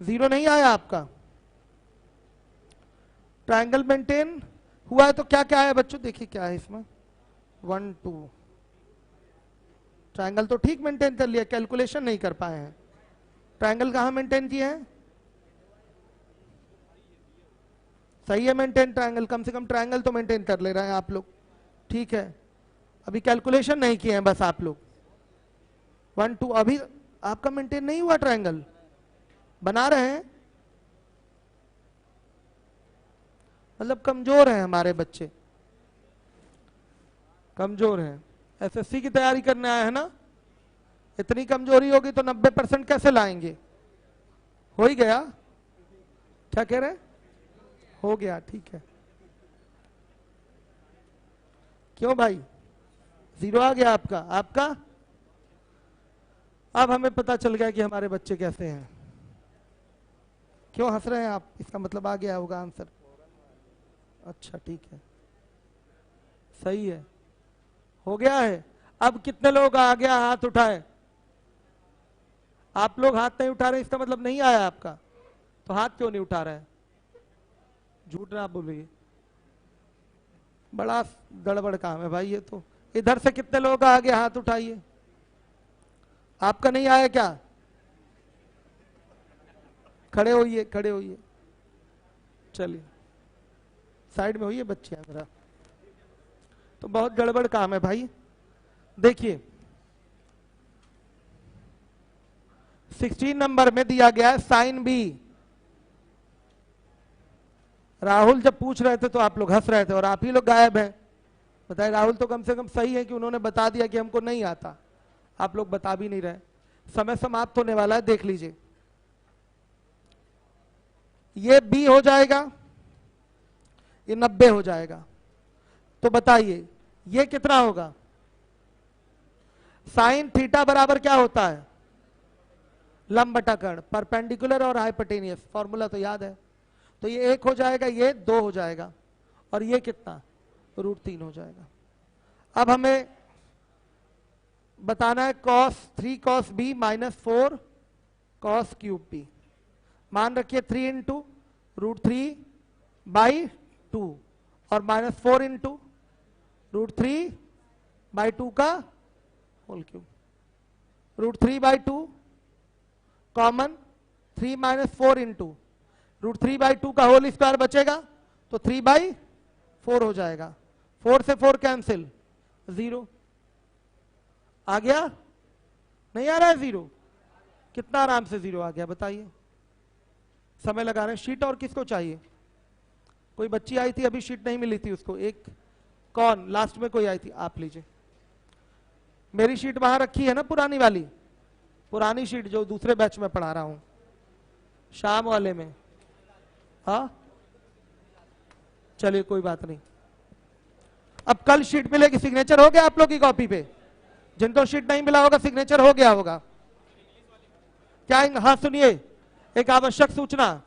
0 नहीं आया आपका। ट्रायंगल मेंटेन हुआ है तो क्या क्या है बच्चों? देखिए क्या है इसमें, 1 2। ट्रायंगल तो ठीक मेंटेन कर लिया, कैलकुलेशन नहीं कर पाए हैं। ट्रायंगल कहां मेंटेन किए हैं? सही है मेंटेन ट्रायंगल। कम से कम ट्रायंगल तो मेंटेन कर ले रहे हैं आप लोग। ठीक है, अभी कैलकुलेशन नहीं किए हैं बस आप लोग। 1 2 अभी आपका मेंटेन नहीं हुआ, ट्रायंगल बना रहे हैं, मतलब कमजोर हैं हमारे बच्चे, कमजोर हैं। एसएससी की तैयारी करने आए हैं ना, इतनी कमजोरी होगी तो 90% कैसे लाएंगे? हो ही गया, क्या कह रहे हैं? हो गया, ठीक है। क्यों भाई, 0 आ गया आपका? आपका अब हमें पता चल गया कि हमारे बच्चे कैसे हैं। क्यों हंस रहे हैं आप? इसका मतलब आ गया होगा आंसर। अच्छा ठीक है, सही है, हो गया है। अब कितने लोग आ गया हाथ उठाए? आप लोग हाथ नहीं उठा रहे, इसका मतलब नहीं आया आपका, तो हाथ क्यों नहीं उठा रहे हैं? झूठ ना बोलिए, बड़ा गड़बड़ काम है भाई ये तो। इधर से कितने लोग आ गए, हाथ उठाइए। आपका नहीं आया क्या? खड़े होइए, खड़े होइए, चलिए साइड में होइए, बच्चे हैं मेरा। तो बहुत गड़बड़ काम है भाई। देखिए 16 नंबर में दिया गया है साइन बी। राहुल जब पूछ रहे थे तो आप लोग हंस रहे थे और आप ही लोग गायब हैं। बताइए, राहुल तो कम से कम सही है कि उन्होंने बता दिया कि हमको नहीं आता, आप लोग बता भी नहीं रहे। समय समाप्त होने वाला है, देख लीजिए। ये बी हो जाएगा, ये 90 हो जाएगा। तो बताइए ये कितना होगा? साइन थीटा बराबर क्या होता है? लंब बटा कर्ण, परपेंडिकुलर और हाइपोटेनियस, फॉर्मूला तो याद है। तो ये 1 हो जाएगा, ये 2 हो जाएगा, और ये कितना? √3 हो जाएगा। अब हमें बताना है cos 3 cos b minus 4 cos cube b। मान रखिए 3 इंटू √3/2 और माइनस 4 इंटू √3/2 का whole cube. √3/2 common, 3 minus 4 into √3/2 का होल स्क्वायर बचेगा, तो 3/4 हो जाएगा। 4 से 4 कैंसिल, 0 आ गया। नहीं आ रहा है 0? कितना आराम से 0 आ गया, बताइए। समय लगा रहे हैं। शीट और किसको चाहिए? कोई बच्ची आई थी अभी, शीट नहीं मिली थी उसको, एक कौन लास्ट में कोई आई थी? आप लीजिए, मेरी शीट वहां रखी है ना, पुरानी वाली, पुरानी शीट जो दूसरे बैच में पढ़ा रहा हूं, शाम वाले में। हाँ चलिए कोई बात नहीं। अब कल शीट मिलेगी। सिग्नेचर हो गया आप लोग की कॉपी पे? जिनको शीट नहीं मिला होगा सिग्नेचर हो गया होगा क्या? हाँ सुनिए, एक आवश्यक सूचना,